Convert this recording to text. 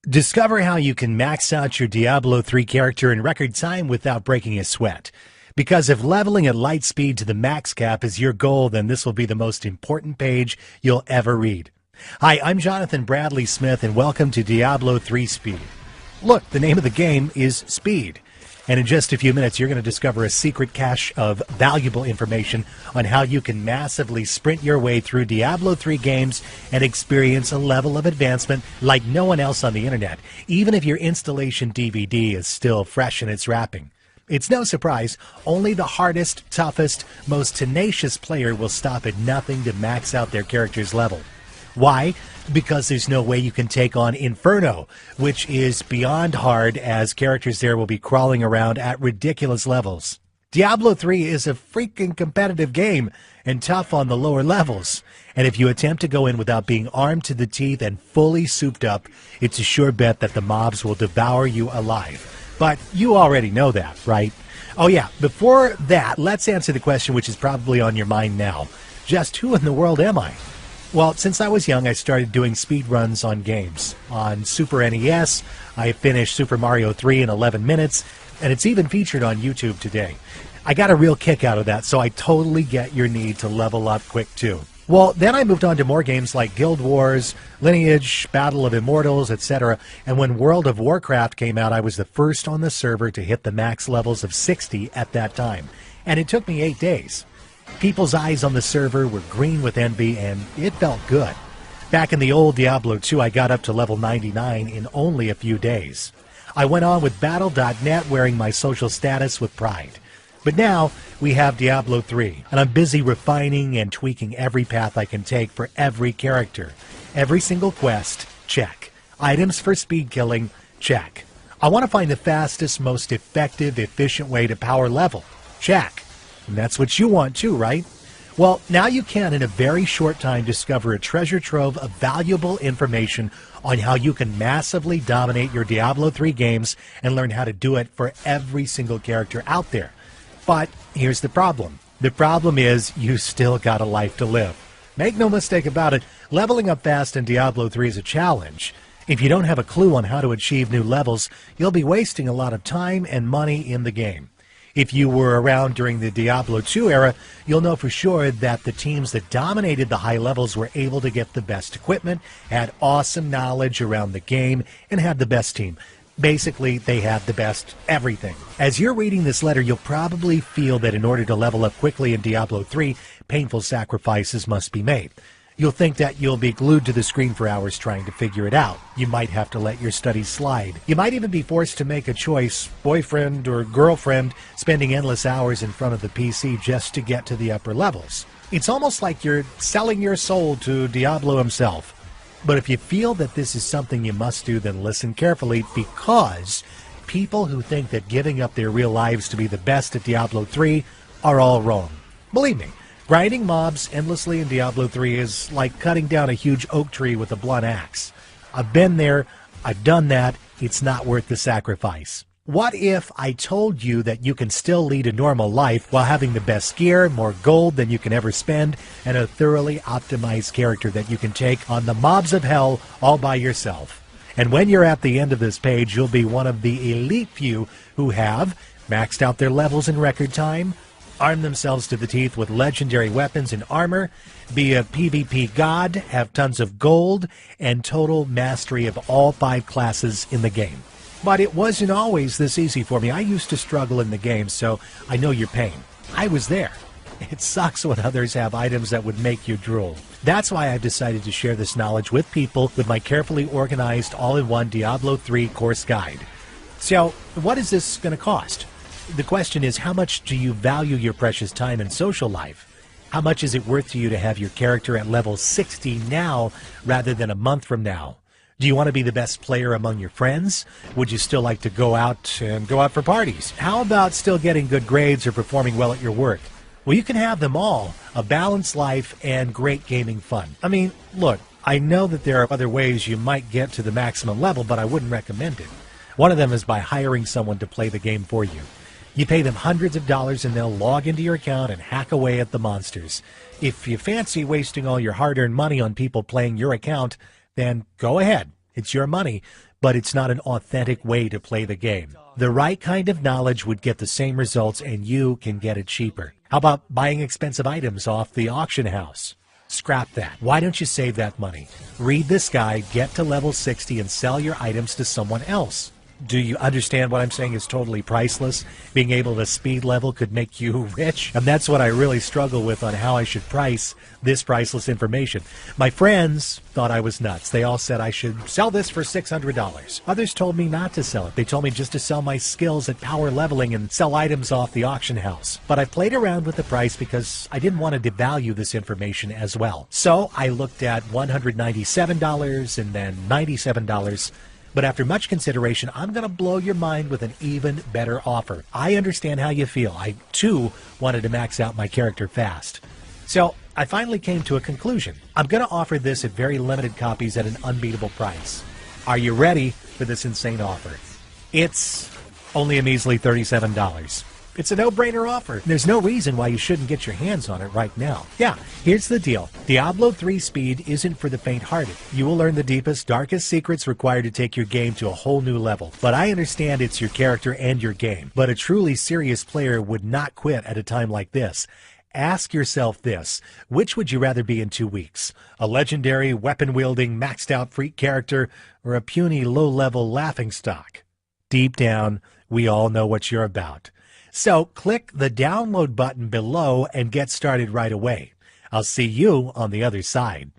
Discover how you can max out your Diablo 3 character in record time without breaking a sweat. Because if leveling at light speed to the max cap is your goal, then this will be the most important page you'll ever read. Hi, I'm Jonathan Bradley Smith, and welcome to Diablo 3 Speed. Look, the name of the game is Speed. And in just a few minutes, you're going to discover a secret cache of valuable information on how you can massively sprint your way through Diablo 3 games and experience a level of advancement like no one else on the internet, even if your installation DVD is still fresh in its wrapping. It's no surprise, only the hardest, toughest, most tenacious player will stop at nothing to max out their character's level. Why? Because there's no way you can take on Inferno, which is beyond hard, as characters there will be crawling around at ridiculous levels. Diablo 3 is a freaking competitive game and tough on the lower levels. And if you attempt to go in without being armed to the teeth and fully souped up, it's a sure bet that the mobs will devour you alive. But you already know that, right? Oh yeah, before that, let's answer the question which is probably on your mind now. Just who in the world am I? Well, since I was young, I started doing speed runs on games. On Super NES, I finished Super Mario 3 in 11 minutes, and it's even featured on YouTube today. I got a real kick out of that, so I totally get your need to level up quick too. Well, then I moved on to more games like Guild Wars, Lineage, Battle of Immortals, etc. And when World of Warcraft came out, I was the first on the server to hit the max levels of 60 at that time. And it took me 8 days. People's eyes on the server were green with envy, and it felt good. Back in the old Diablo 2, I got up to level 99 in only a few days. I went on with Battle.net, wearing my social status with pride. But now, we have Diablo 3, and I'm busy refining and tweaking every path I can take for every character. Every single quest, check. Items for speed killing, check. I want to find the fastest, most effective, efficient way to power level, check. And that's what you want too, right? Well, now you can, in a very short time, discover a treasure trove of valuable information on how you can massively dominate your Diablo 3 games and learn how to do it for every single character out there. But here's the problem. The problem is you still got a life to live. Make no mistake about it, leveling up fast in Diablo 3 is a challenge. If you don't have a clue on how to achieve new levels, you'll be wasting a lot of time and money in the game. If you were around during the Diablo 2 era, you'll know for sure that the teams that dominated the high levels were able to get the best equipment, had awesome knowledge around the game, and had the best team. Basically, they had the best everything. As you're reading this letter, you'll probably feel that in order to level up quickly in Diablo 3, painful sacrifices must be made. You'll think that you'll be glued to the screen for hours trying to figure it out. You might have to let your studies slide. You might even be forced to make a choice, boyfriend or girlfriend, spending endless hours in front of the PC just to get to the upper levels. It's almost like you're selling your soul to Diablo himself. But if you feel that this is something you must do, then listen carefully, because people who think that giving up their real lives to be the best at Diablo 3 are all wrong. Believe me. Grinding mobs endlessly in Diablo 3 is like cutting down a huge oak tree with a blunt axe. I've been there, I've done that, it's not worth the sacrifice. What if I told you that you can still lead a normal life while having the best gear, more gold than you can ever spend, and a thoroughly optimized character that you can take on the mobs of hell all by yourself? And when you're at the end of this page, you'll be one of the elite few who have maxed out their levels in record time, arm themselves to the teeth with legendary weapons and armor, be a PvP god, have tons of gold, and total mastery of all 5 classes in the game. But it wasn't always this easy for me. I used to struggle in the game, so I know your pain. I was there. It sucks when others have items that would make you drool. That's why I've decided to share this knowledge with people with my carefully organized all-in-one Diablo 3 course guide. So, what is this going to cost? The question is, how much do you value your precious time and social life? How much is it worth to you to have your character at level 60 now rather than a month from now? Do you want to be the best player among your friends? Would you still like to go out for parties? How about still getting good grades or performing well at your work? Well, you can have them all, a balanced life and great gaming fun. I mean, look, I know that there are other ways you might get to the maximum level, but I wouldn't recommend it. One of them is by hiring someone to play the game for you. You pay them hundreds of dollars and they'll log into your account and hack away at the monsters. If you fancy wasting all your hard-earned money on people playing your account, then go ahead. It's your money. but it's not an authentic way to play the game. The right kind of knowledge would get the same results, and you can get it cheaper. How about buying expensive items off the auction house? Scrap that. Why don't you save that money? Read this guide, get to level 60, and sell your items to someone else. Do you understand what I'm saying is totally priceless? Being able to speed level could make you rich. And that's what I really struggle with on how I should price this priceless information. My friends thought I was nuts. They all said I should sell this for $600. Others told me not to sell it. They told me just to sell my skills at power leveling and sell items off the auction house. But I played around with the price because I didn't want to devalue this information as well. So I looked at $197 and then $97. But after much consideration, I'm going to blow your mind with an even better offer. I understand how you feel. I, too, wanted to max out my character fast. So I finally came to a conclusion. I'm going to offer this at very limited copies at an unbeatable price. Are you ready for this insane offer? It's only a measly $37. It's a no-brainer offer. There's no reason why you shouldn't get your hands on it right now. Yeah, here's the deal. Diablo 3 Speed isn't for the faint-hearted. You will learn the deepest, darkest secrets required to take your game to a whole new level. But I understand it's your character and your game. But a truly serious player would not quit at a time like this. Ask yourself this: which would you rather be in 2 weeks? A legendary, weapon-wielding, maxed-out freak character, or a puny, low-level laughingstock? Deep down, we all know what you're about. So click the download button below and get started right away. I'll see you on the other side.